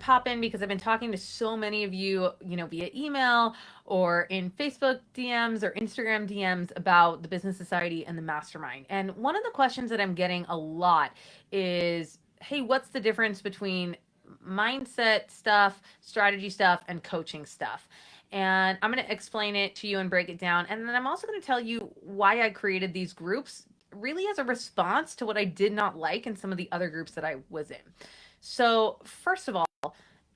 pop in because I've been talking to so many of you, via email or in Facebook DMs or Instagram DMs about the Business Society and the Mastermind. And one of the questions that I'm getting a lot is, hey, what's the difference between mindset stuff, strategy stuff, and coaching stuff? And I'm going to explain it to you and break it down. And then I'm also going to tell you why I created these groups, really as a response to what I did not like in some of the other groups that I was in. So, first of all,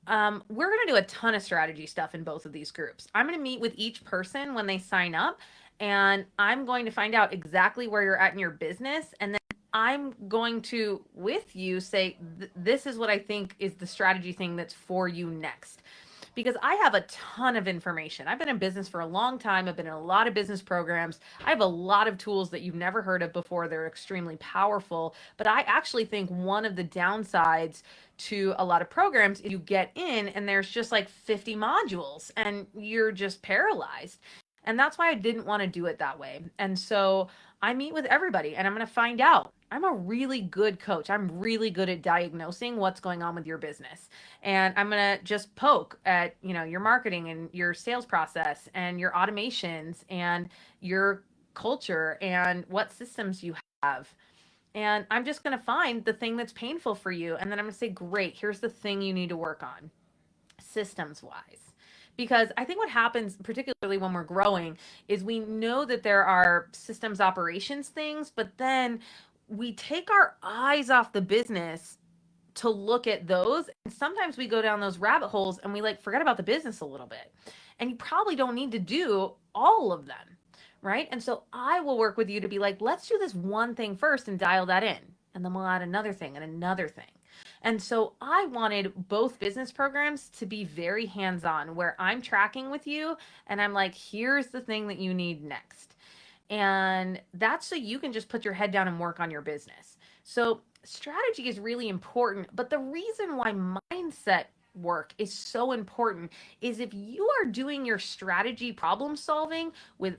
we're going to do a ton of strategy stuff in both of these groups. I'm going to meet with each person when they sign up, and I'm going to find out exactly where you're at in your business. And then I'm going to, with you, say, this is what I think is the strategy thing that's for you next. Because I have a ton of information. I've been in business for a long time. I've been in a lot of business programs. I have a lot of tools that you've never heard of before. They're extremely powerful. But I actually think one of the downsides to a lot of programs is you get in and there's just like 50 modules and you're just paralyzed. And that's why I didn't want to do it that way. And so I meet with everybody and I'm going to find out. I'm a really good coach. I'm really good at diagnosing what's going on with your business. And I'm going to just poke at, your marketing and your sales process and your automations and your culture and what systems you have. And I'm just going to find the thing that's painful for you. And then I'm going to say, great, here's the thing you need to work on systems wise. Because I think what happens, particularly when we're growing, is we know that there are systems operations things, but then we take our eyes off the business to look at those. And sometimes we go down those rabbit holes and we forget about the business a little bit. And you probably don't need to do all of them, right? And so I will work with you to be like, let's do this one thing first and dial that in. And then we'll add another thing and another thing. And so I wanted both business programs to be very hands-on, where I'm tracking with you and I'm like, here's the thing that you need next. And that's so you can just put your head down and work on your business. So strategy is really important. But the reason why mindset work is so important is if you are doing your strategy problem solving with,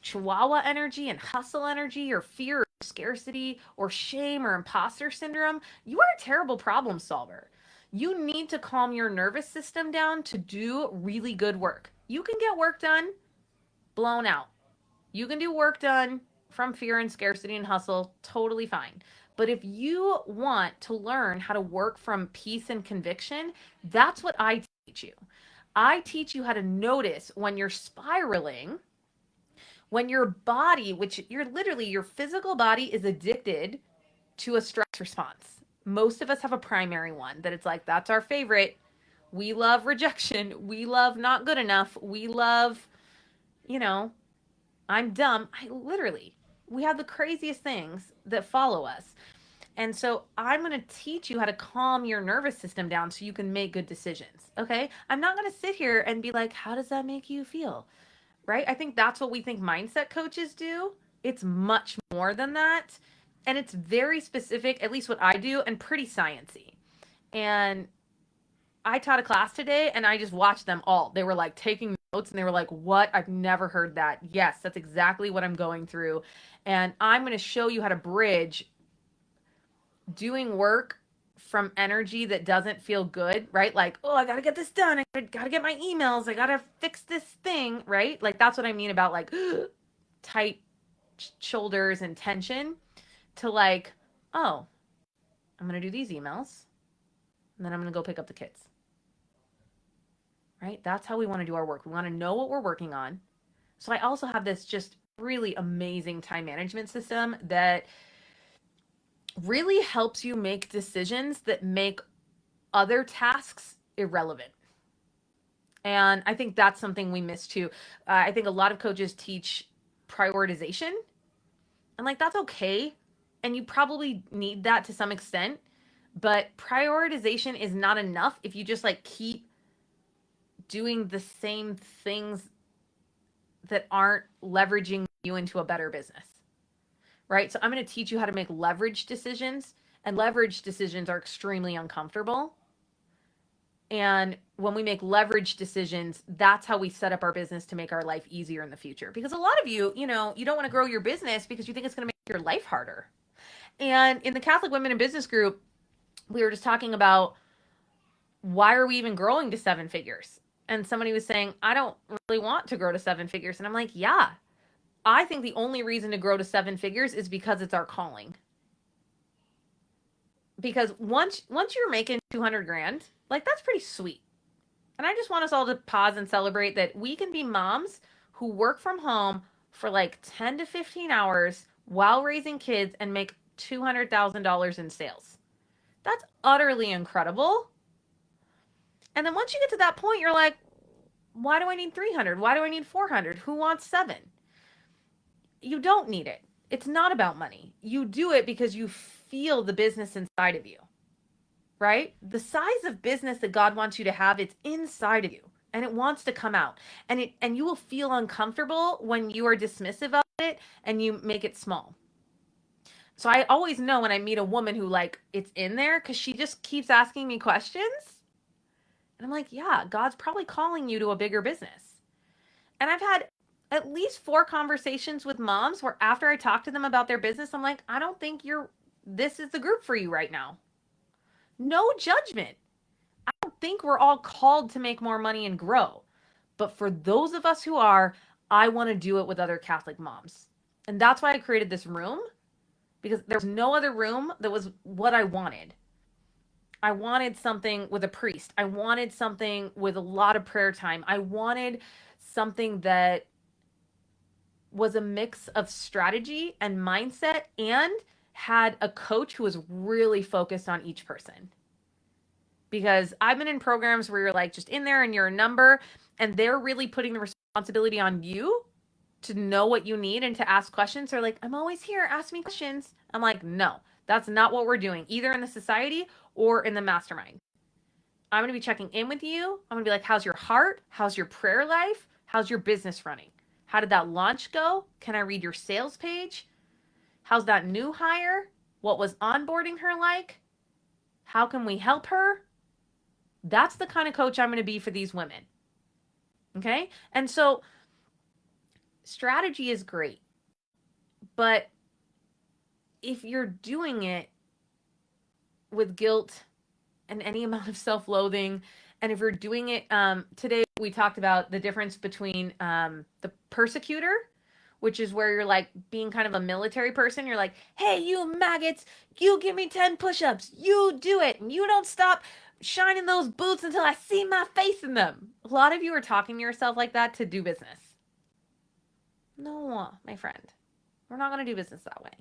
chihuahua energy and hustle energy or fear or scarcity or shame or imposter syndrome, you are a terrible problem solver. You need to calm your nervous system down to do really good work. You can get work done blown out. You can do work done from fear and scarcity and hustle, totally fine. But if you want to learn how to work from peace and conviction, that's what I teach you. I teach you how to notice when you're spiraling, when your body, which you're literally, your physical body is addicted to a stress response. Most of us have a primary one that it's like, that's our favorite. We love rejection. We love not good enough. We love, I'm dumb. We have the craziest things that follow us. And so I'm going to teach you how to calm your nervous system down so you can make good decisions. Okay. I'm not going to sit here and be like, how does that make you feel? Right. I think that's what we think mindset coaches do. It's much more than that. And it's very specific, at least what I do, and pretty sciencey. And I taught a class today and I just watched them all. They were like taking notes and they were like, what? I've never heard that. Yes, that's exactly what I'm going through. And I'm going to show you how to bridge doing work from energy that doesn't feel good, right? Like, oh, I got to get this done. I got to get my emails. I got to fix this thing, right? Like, that's what I mean about like tight shoulders and tension to like, oh, I'm going to do these emails and then I'm going to go pick up the kids. Right? That's how we want to do our work. We want to know what we're working on. So I also have this just really amazing time management system that really helps you make decisions that make other tasks irrelevant. And I think that's something we miss too. I think a lot of coaches teach prioritization, and that's okay. And you probably need that to some extent. But prioritization is not enough if you just keep doing the same things that aren't leveraging you into a better business. Right? So I'm going to teach you how to make leverage decisions, and leverage decisions are extremely uncomfortable. And when we make leverage decisions, that's how we set up our business to make our life easier in the future. Because a lot of you, you don't want to grow your business because you think it's going to make your life harder. And in the Catholic Women in Business group, we were just talking about why are we even growing to seven figures? And somebody was saying, I don't really want to grow to seven figures. And I'm like, yeah, I think the only reason to grow to seven figures is because it's our calling. Because once you're making 200 grand, like that's pretty sweet. And I just want us all to pause and celebrate that we can be moms who work from home for like 10 to 15 hours while raising kids and make $200,000 in sales. That's utterly incredible. And then once you get to that point, you're like, why do I need 300? Why do I need 400? Who wants seven? You don't need it. It's not about money. You do it because you feel the business inside of you, right? The size of business that God wants you to have, it's inside of you and it wants to come out. And you will feel uncomfortable when you are dismissive of it and you make it small. So I always know when I meet a woman who like it's in there because she just keeps asking me questions. And I'm like, yeah, God's probably calling you to a bigger business. And I've had at least 4 conversations with moms where after I talk to them about their business, I'm like, I don't think this is the group for you right now. No judgment. I don't think we're all called to make more money and grow. But for those of us who are, I want to do it with other Catholic moms. And that's why I created this room, because there's no other room that was what I wanted. I wanted something with a priest. I wanted something with a lot of prayer time. I wanted something that was a mix of strategy and mindset and had a coach who was really focused on each person. Because I've been in programs where you're like just in there and you're a number, and they're really putting the responsibility on you to know what you need and to ask questions. They're like, I'm always here, ask me questions. I'm like, no, that's not what we're doing, either in the society or in the mastermind. I'm going to be checking in with you. I'm going to be like, how's your heart? How's your prayer life? How's your business running? How did that launch go? Can I read your sales page? How's that new hire? What was onboarding her like? How can we help her? That's the kind of coach I'm going to be for these women. Okay? And so strategy is great. But if you're doing it with guilt and any amount of self-loathing, and if you're doing it, today we talked about the difference between the persecutor, which is where you're like being kind of a military person. You're like, hey, you maggots, you give me 10 push-ups, you do it, and you don't stop shining those boots until I see my face in them. A lot of you are talking to yourself like that to do business. No, my friend, we're not going to do business that way.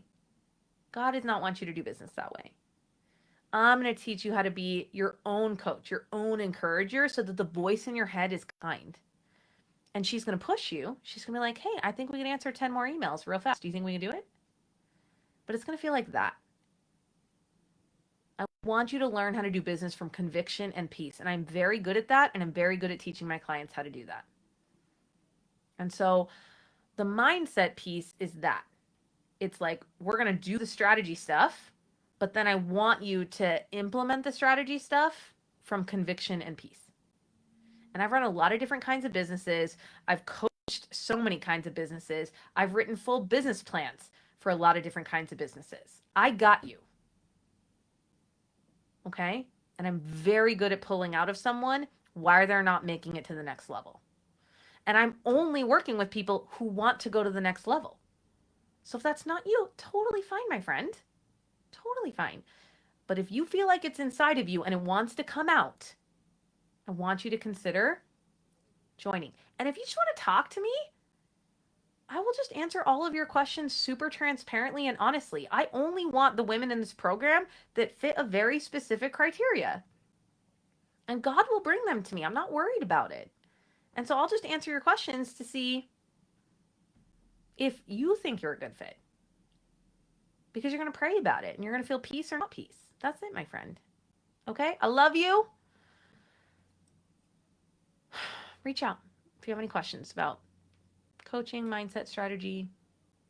God does not want you to do business that way. I'm going to teach you how to be your own coach, your own encourager, so that the voice in your head is kind. And she's going to push you. She's going to be like, hey, I think we can answer 10 more emails real fast. Do you think we can do it? But it's going to feel like that. I want you to learn how to do business from conviction and peace. And I'm very good at that. And I'm very good at teaching my clients how to do that. And so the mindset piece is that. It's like, we're going to do the strategy stuff, but then I want you to implement the strategy stuff from conviction and peace. And I've run a lot of different kinds of businesses. I've coached so many kinds of businesses. I've written full business plans for a lot of different kinds of businesses. I got you. Okay? And I'm very good at pulling out of someone why they're not making it to the next level. And I'm only working with people who want to go to the next level. So if that's not you, totally fine, my friend. Totally fine. But if you feel like it's inside of you and it wants to come out, I want you to consider joining. And if you just want to talk to me, I will just answer all of your questions super transparently and honestly. I only want the women in this program that fit a very specific criteria. And God will bring them to me. I'm not worried about it. And so I'll just answer your questions to see if you think you're a good fit. Because you're going to pray about it and you're going to feel peace or not peace. That's it, my friend. Okay? I love you. Reach out if you have any questions about coaching, mindset, strategy,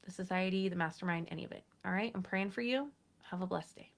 the society, the mastermind, any of it. All right? I'm praying for you. Have a blessed day.